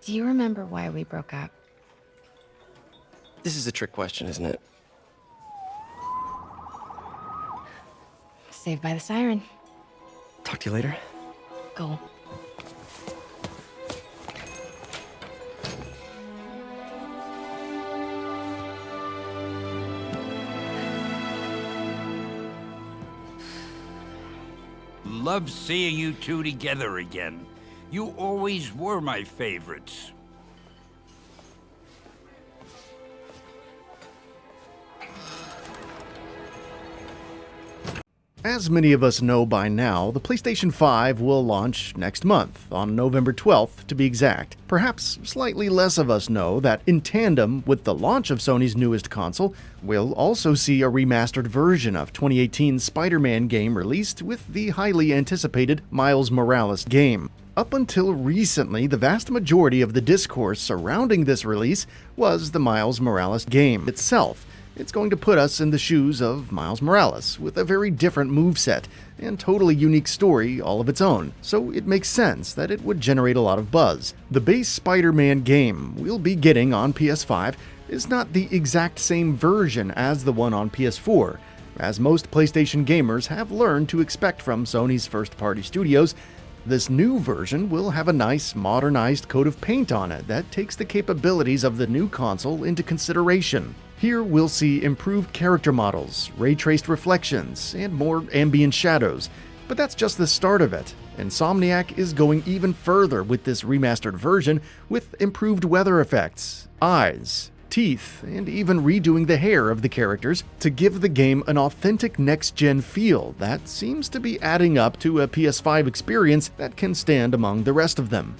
Do you remember why we broke up? This is a trick question, isn't it? Saved by the siren. Talk to you later. Go. Love seeing you two together again. You always were my favorites. As many of us know by now, the PlayStation 5 will launch next month, on November 12th to be exact. Perhaps slightly less of us know that in tandem with the launch of Sony's newest console, we'll also see a remastered version of 2018's Spider-Man game released with the highly anticipated Miles Morales game. Up until recently, the vast majority of the discourse surrounding this release was the Miles Morales game itself. It's going to put us in the shoes of Miles Morales, with a very different moveset and totally unique story all of its own, so it makes sense that it would generate a lot of buzz. The base Spider-Man game we'll be getting on PS5 is not the exact same version as the one on PS4, as most PlayStation gamers have learned to expect from Sony's first-party studios. This new version will have a nice, modernized coat of paint on it that takes the capabilities of the new console into consideration. Here we'll see improved character models, ray-traced reflections, and more ambient shadows, but that's just the start of it. Insomniac is going even further with this remastered version with improved weather effects, eyes, teeth, and even redoing the hair of the characters to give the game an authentic next-gen feel that seems to be adding up to a PS5 experience that can stand among the rest of them,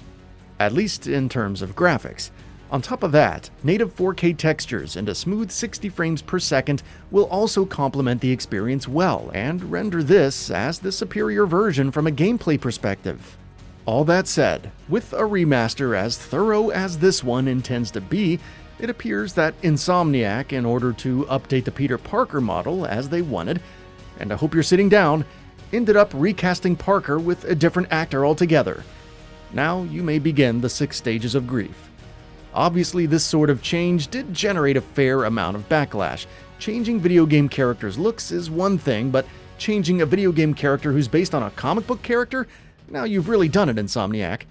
at least in terms of graphics. On top of that, native 4K textures and a smooth 60 frames per second will also complement the experience well and render this as the superior version from a gameplay perspective. All that said, with a remaster as thorough as this one intends to be, it appears that Insomniac, in order to update the Peter Parker model as they wanted, and I hope you're sitting down, ended up recasting Parker with a different actor altogether. Now you may begin the 6 stages of grief. Obviously, this sort of change did generate a fair amount of backlash. Changing video game characters' looks is one thing, but changing a video game character who's based on a comic book character? Now you've really done it, Insomniac.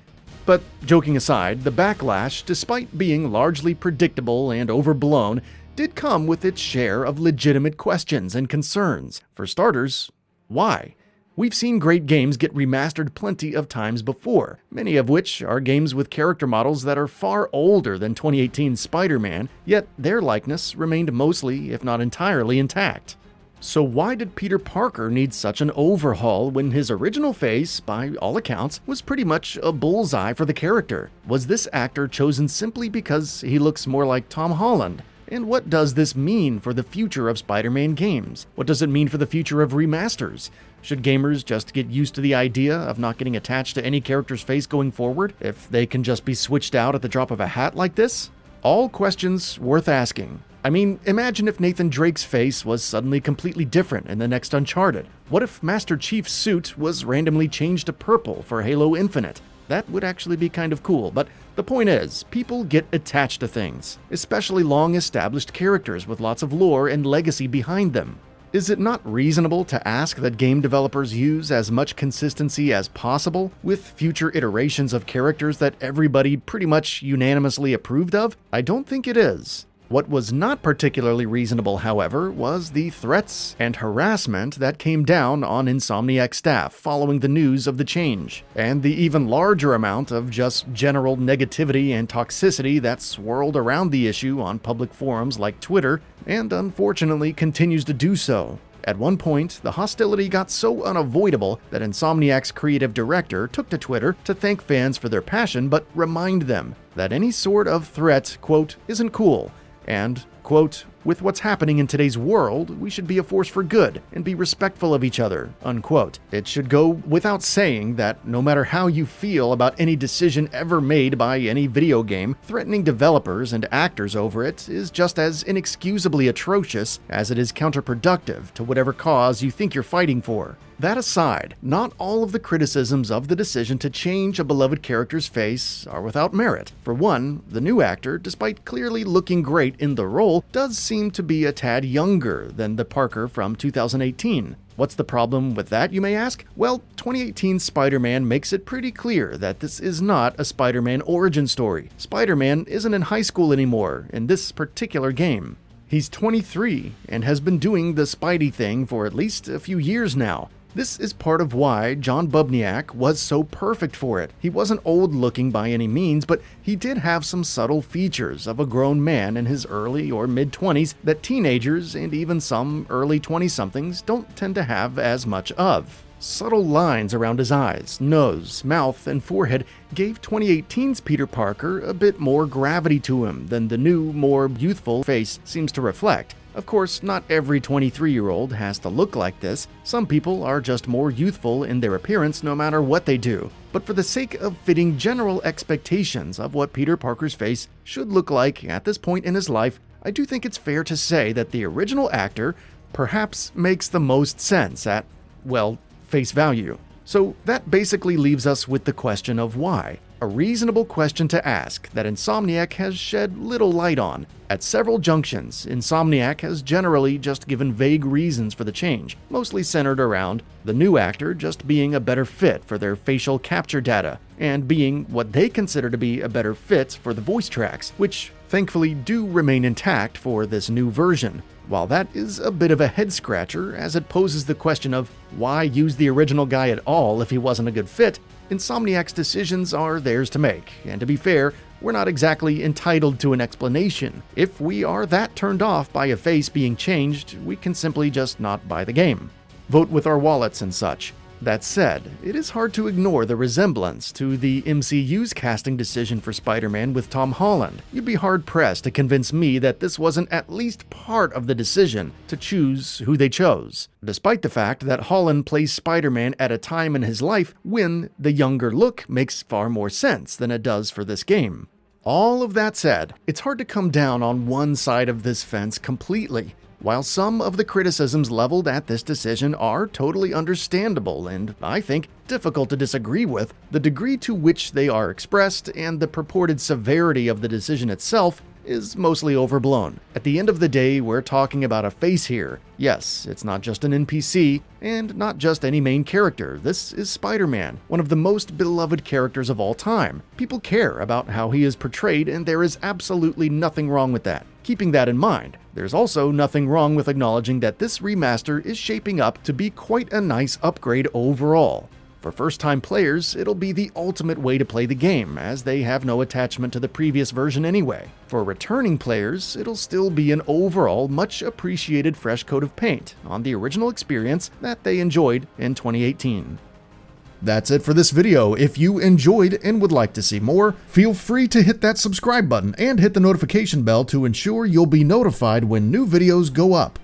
But joking aside, the backlash, despite being largely predictable and overblown, did come with its share of legitimate questions and concerns. For starters, why? We've seen great games get remastered plenty of times before, many of which are games with character models that are far older than 2018's Spider-Man, yet their likeness remained mostly, if not entirely, intact. So why did Peter Parker need such an overhaul when his original face, by all accounts, was pretty much a bullseye for the character? Was this actor chosen simply because he looks more like Tom Holland? And what does this mean for the future of Spider-Man games? What does it mean for the future of remasters? Should gamers just get used to the idea of not getting attached to any character's face going forward, if they can just be switched out at the drop of a hat like this? All questions worth asking. I mean, imagine if Nathan Drake's face was suddenly completely different in the next Uncharted. What if Master Chief's suit was randomly changed to purple for Halo Infinite? That would actually be kind of cool, but the point is, people get attached to things, especially long-established characters with lots of lore and legacy behind them. Is it not reasonable to ask that game developers use as much consistency as possible with future iterations of characters that everybody pretty much unanimously approved of? I don't think it is. What was not particularly reasonable, however, was the threats and harassment that came down on Insomniac staff following the news of the change, and the even larger amount of just general negativity and toxicity that swirled around the issue on public forums like Twitter, and unfortunately continues to do so. At one point, the hostility got so unavoidable that Insomniac's creative director took to Twitter to thank fans for their passion but remind them that any sort of threat, quote, isn't cool, and, quote, with what's happening in today's world, we should be a force for good and be respectful of each other, unquote. It should go without saying that no matter how you feel about any decision ever made by any video game, threatening developers and actors over it is just as inexcusably atrocious as it is counterproductive to whatever cause you think you're fighting for. That aside, not all of the criticisms of the decision to change a beloved character's face are without merit. For one, the new actor, despite clearly looking great in the role, does seem to be a tad younger than the Parker from 2018. What's the problem with that, you may ask? Well, 2018's Spider-Man makes it pretty clear that this is not a Spider-Man origin story. Spider-Man isn't in high school anymore in this particular game. He's 23 and has been doing the Spidey thing for at least a few years now. This is part of why John Bubniak was so perfect for it. He wasn't old-looking by any means, but he did have some subtle features of a grown man in his early or mid-20s that teenagers and even some early 20-somethings don't tend to have as much of. Subtle lines around his eyes, nose, mouth, and forehead gave 2018's Peter Parker a bit more gravity to him than the new, more youthful face seems to reflect. Of course, not every 23-year-old has to look like this. Some people are just more youthful in their appearance no matter what they do. But for the sake of fitting general expectations of what Peter Parker's face should look like at this point in his life, I do think it's fair to say that the original actor perhaps makes the most sense at, well, face value. So that basically leaves us with the question of why. A reasonable question to ask that Insomniac has shed little light on. At several junctions, Insomniac has generally just given vague reasons for the change, mostly centered around the new actor just being a better fit for their facial capture data, and being what they consider to be a better fit for the voice tracks, which thankfully do remain intact for this new version. While that is a bit of a head-scratcher as it poses the question of why use the original guy at all if he wasn't a good fit, Insomniac's decisions are theirs to make, and to be fair, we're not exactly entitled to an explanation. If we are that turned off by a face being changed, we can simply just not buy the game. Vote with our wallets and such. That said, it is hard to ignore the resemblance to the MCU's casting decision for Spider-Man with Tom Holland. You'd be hard-pressed to convince me that this wasn't at least part of the decision to choose who they chose, despite the fact that Holland plays Spider-Man at a time in his life when the younger look makes far more sense than it does for this game. All of that said, it's hard to come down on one side of this fence completely. While some of the criticisms leveled at this decision are totally understandable and, I think, difficult to disagree with, the degree to which they are expressed and the purported severity of the decision itself is mostly overblown. At the end of the day, we're talking about a face here. Yes, it's not just an NPC, and not just any main character. This is Spider-Man, one of the most beloved characters of all time. People care about how he is portrayed, and there is absolutely nothing wrong with that. Keeping that in mind, there's also nothing wrong with acknowledging that this remaster is shaping up to be quite a nice upgrade overall. For first-time players, it'll be the ultimate way to play the game, as they have no attachment to the previous version anyway. For returning players, it'll still be an overall much appreciated fresh coat of paint on the original experience that they enjoyed in 2018. That's it for this video. If you enjoyed and would like to see more, feel free to hit that subscribe button and hit the notification bell to ensure you'll be notified when new videos go up.